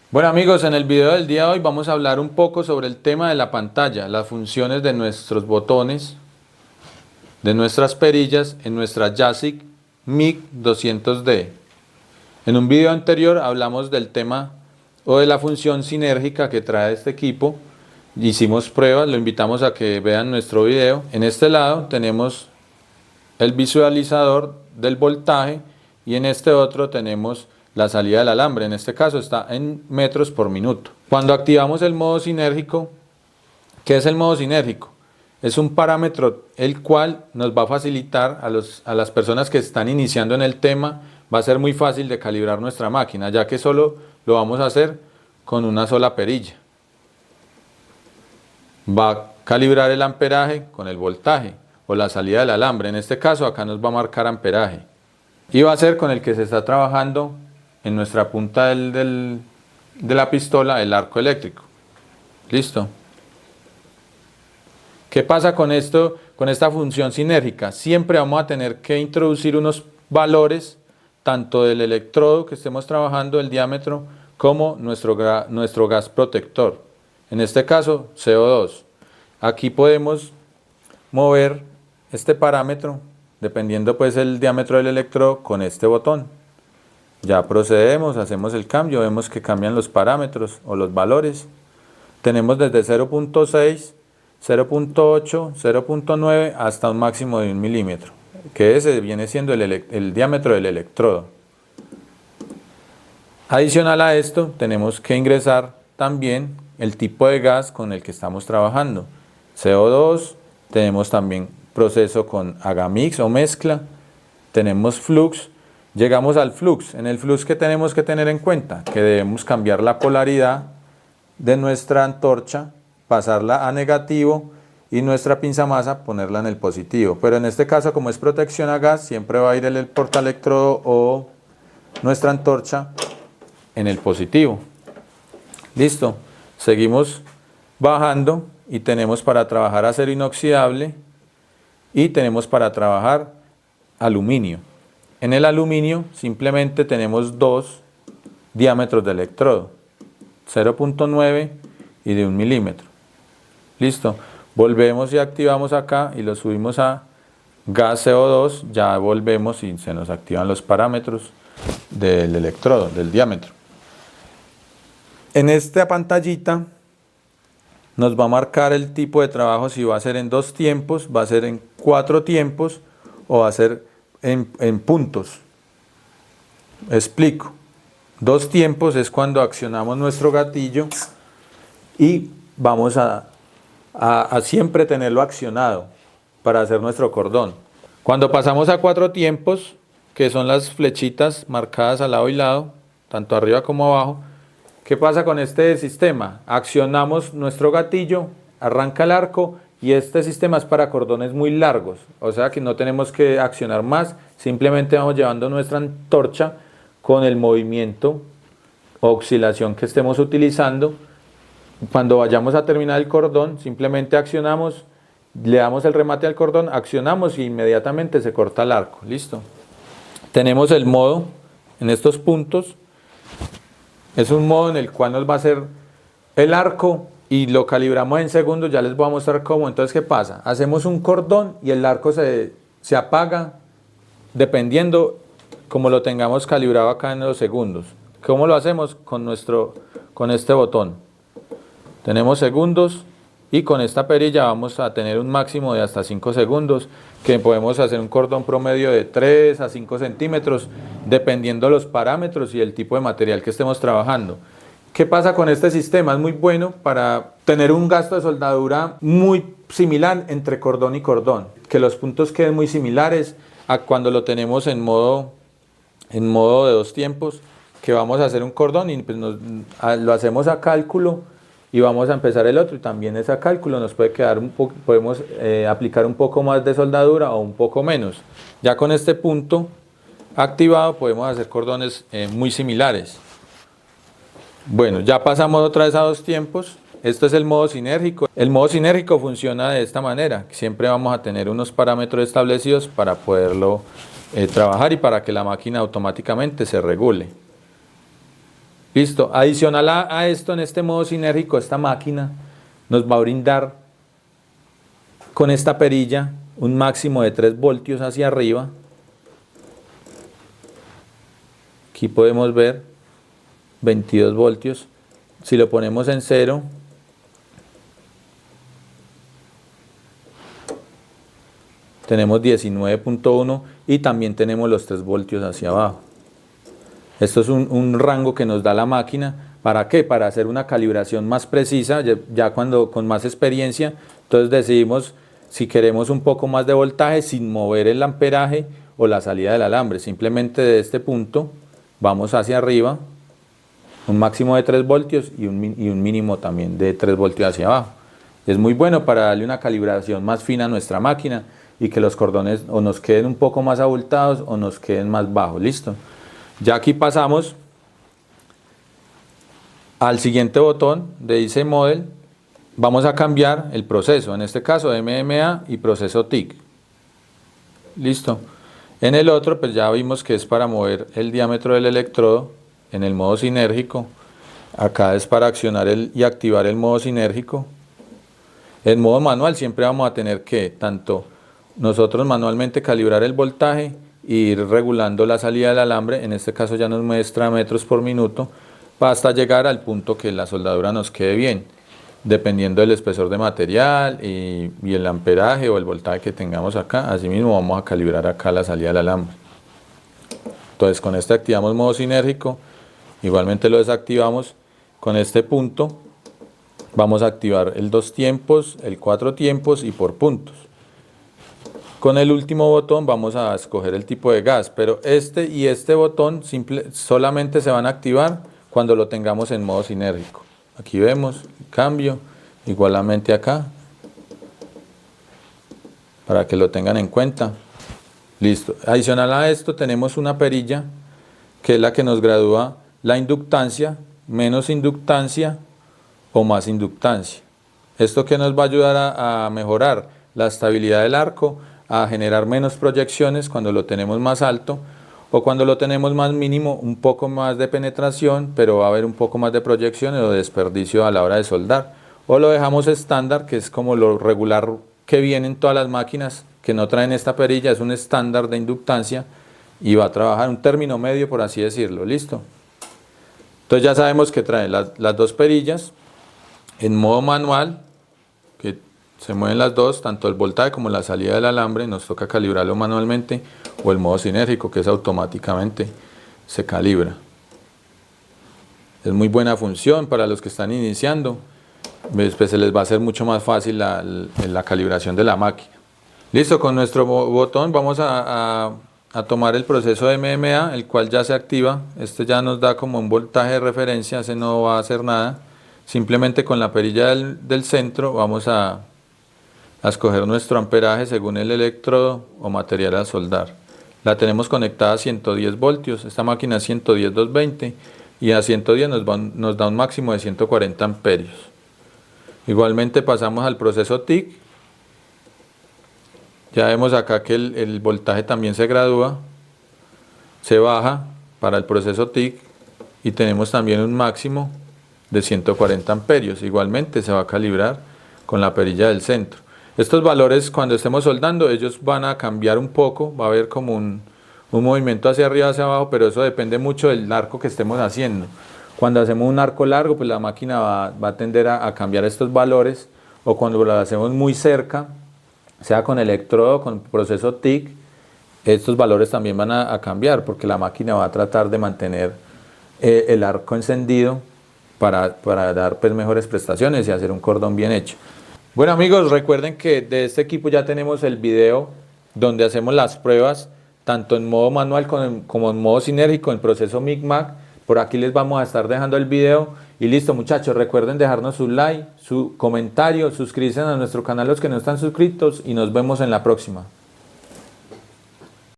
Bueno amigos, en el video del día de hoy vamos a hablar un poco sobre el tema de la pantalla, las funciones de nuestros botones, de nuestras perillas en nuestra Jassic MiG 200D. En un video anterior hablamos del tema o de la función sinérgica que trae este equipo. Hicimos pruebas, lo invitamos a que vean nuestro video. En este lado tenemos el visualizador del voltaje y en este otro tenemos la salida del alambre. En este caso está en metros por minuto. Cuando activamos el modo sinérgico, ¿qué es el modo sinérgico? Es un parámetro el cual nos va a facilitar a las personas que están iniciando en el tema. Va a ser muy fácil de calibrar nuestra máquina, ya que solo lo vamos a hacer con una sola perilla. Va a calibrar el amperaje con el voltaje o la salida del alambre. En este caso acá nos va a marcar amperaje. Y va a ser con el que se está trabajando en nuestra punta de la pistola el arco eléctrico. ¿Listo? ¿Qué pasa con esto, con esta función sinérgica? Siempre vamos a tener que introducir unos valores, tanto del electrodo que estemos trabajando, el diámetro, como nuestro gas protector. En este caso, CO2. Aquí podemos mover este parámetro, dependiendo pues el diámetro del electrodo, con este botón. Ya procedemos, hacemos el cambio, vemos que cambian los parámetros o los valores. Tenemos desde 0.6, 0.8, 0.9 hasta un máximo de 1 milímetro, que ese viene siendo el diámetro del electrodo. Adicional a esto, tenemos que ingresar también el tipo de gas con el que estamos trabajando. CO2, tenemos también proceso con agamix o mezcla, tenemos flux. Llegamos al flux. En el flux, ¿qué tenemos que tener en cuenta? Que debemos cambiar la polaridad de nuestra antorcha, pasarla a negativo y nuestra pinzamasa ponerla en el positivo. Pero en este caso, como es protección a gas, siempre va a ir el portaelectrodo o nuestra antorcha en el positivo. Listo. Seguimos bajando y tenemos para trabajar acero inoxidable y tenemos para trabajar aluminio. En el aluminio simplemente tenemos dos diámetros de electrodo, 0.9 y de 1 milímetro. Listo. Volvemos y activamos acá y lo subimos a gas CO2, ya volvemos y se nos activan los parámetros del electrodo, del diámetro. En esta pantallita nos va a marcar el tipo de trabajo, si va a ser en 2 tiempos, va a ser en 4 tiempos o va a ser en puntos. Explico. 2 tiempos es cuando accionamos nuestro gatillo y vamos a siempre tenerlo accionado para hacer nuestro cordón. Cuando pasamos a 4 tiempos, que son las flechitas marcadas al lado y lado, tanto arriba como abajo, ¿qué pasa con este sistema? Accionamos nuestro gatillo, arranca el arco y este sistema es para cordones muy largos, o sea que no tenemos que accionar más, simplemente vamos llevando nuestra antorcha con el movimiento o oscilación que estemos utilizando. Cuando vayamos a terminar el cordón, simplemente accionamos, le damos el remate al cordón, accionamos y inmediatamente se corta el arco. Listo. Tenemos el modo en estos puntos. Es un modo en el cual nos va a hacer el arco y lo calibramos en segundos. Ya les voy a mostrar cómo. Entonces, ¿qué pasa? Hacemos un cordón y el arco se apaga dependiendo como lo tengamos calibrado acá en los segundos. ¿Cómo lo hacemos? Con este botón. Tenemos segundos y con esta perilla vamos a tener un máximo de hasta 5 segundos, que podemos hacer un cordón promedio de 3 a 5 centímetros, dependiendo los parámetros y el tipo de material que estemos trabajando. ¿Qué pasa con este sistema? Es muy bueno para tener un gasto de soldadura muy similar entre cordón y cordón, que los puntos queden muy similares a cuando lo tenemos en modo de 2 tiempos, que vamos a hacer un cordón y pues lo hacemos a cálculo y vamos a empezar el otro y también es a cálculo, nos puede quedar podemos aplicar un poco más de soldadura o un poco menos. Ya con este punto activado podemos hacer cordones muy similares. Bueno, ya pasamos otra vez a 2 tiempos. Esto es el modo sinérgico. El modo sinérgico funciona de esta manera. Siempre vamos a tener unos parámetros establecidos para poderlo trabajar y para que la máquina automáticamente se regule. Listo. Adicional a esto, en este modo sinérgico, esta máquina nos va a brindar con esta perilla un máximo de 3 voltios hacia arriba. Aquí podemos ver 22 voltios. Si lo ponemos en 0, tenemos 19.1 y también tenemos los 3 voltios hacia abajo. Esto es un rango que nos da la máquina. ¿Para qué? Para hacer una calibración más precisa, ya cuando con más experiencia. Entonces decidimos si queremos un poco más de voltaje sin mover el amperaje o la salida del alambre. Simplemente de este punto vamos hacia arriba, un máximo de 3 voltios y un mínimo también de 3 voltios hacia abajo. Es muy bueno para darle una calibración más fina a nuestra máquina y que los cordones o nos queden un poco más abultados o nos queden más bajos. Listo. Ya aquí pasamos al siguiente botón de IC Model. Vamos a cambiar el proceso, en este caso MMA y proceso TIC. Listo. En el otro pues ya vimos que es para mover el diámetro del electrodo en el modo sinérgico. Acá es para accionar y activar el modo sinérgico. En modo manual siempre vamos a tener que tanto nosotros manualmente calibrar el voltaje e ir regulando la salida del alambre. En este caso ya nos muestra metros por minuto hasta llegar al punto que la soldadura nos quede bien, dependiendo del espesor de material y el amperaje o el voltaje que tengamos acá. Asimismo vamos a calibrar acá la salida del alambre. Entonces con este activamos modo sinérgico, igualmente lo desactivamos. Con este punto vamos a activar el 2 tiempos, el 4 tiempos y por puntos. Con el último botón vamos a escoger el tipo de gas, pero este y este botón solamente se van a activar cuando lo tengamos en modo sinérgico. Aquí vemos el cambio, igualmente acá, para que lo tengan en cuenta. Listo. Adicional a esto tenemos una perilla que es la que nos gradúa la inductancia, menos inductancia o más inductancia. Esto que nos va a ayudar a mejorar la estabilidad del arco, a generar menos proyecciones cuando lo tenemos más alto, o cuando lo tenemos más mínimo, un poco más de penetración, pero va a haber un poco más de proyecciones o de desperdicio a la hora de soldar. O lo dejamos estándar, que es como lo regular que viene en todas las máquinas que no traen esta perilla, es un estándar de inductancia y va a trabajar un término medio, por así decirlo. Listo. Entonces ya sabemos que trae las dos perillas en modo manual, que se mueven las dos, tanto el voltaje como la salida del alambre, nos toca calibrarlo manualmente, o el modo sinérgico, que es automáticamente se calibra. Es muy buena función para los que están iniciando, pues se les va a hacer mucho más fácil la calibración de la máquina. Listo, con nuestro botón vamos a tomar el proceso de MMA, el cual ya se activa. Este ya nos da como un voltaje de referencia, ese no va a hacer nada. Simplemente con la perilla del centro vamos a escoger nuestro amperaje según el electrodo o material a soldar. La tenemos conectada a 110 voltios, esta máquina es 110-220 y a 110 nos da un máximo de 140 amperios. Igualmente pasamos al proceso TIC. Ya vemos acá que el voltaje también se gradúa, se baja para el proceso TIC y tenemos también un máximo de 140 amperios. Igualmente se va a calibrar con la perilla del centro. Estos valores cuando estemos soldando ellos van a cambiar un poco, va a haber como un movimiento hacia arriba, hacia abajo, pero eso depende mucho del arco que estemos haciendo. Cuando hacemos un arco largo, pues la máquina va a tender a cambiar estos valores, o cuando lo hacemos muy cerca, sea con electrodo, con proceso TIC, estos valores también van a cambiar, porque la máquina va a tratar de mantener el arco encendido para dar pues mejores prestaciones y hacer un cordón bien hecho. Bueno amigos, recuerden que de este equipo ya tenemos el video donde hacemos las pruebas tanto en modo manual como en modo sinérgico en proceso MIG-MAG. Por aquí les vamos a estar dejando el video y listo muchachos, recuerden dejarnos su like, su comentario, suscribirse a nuestro canal los que no están suscritos y nos vemos en la próxima.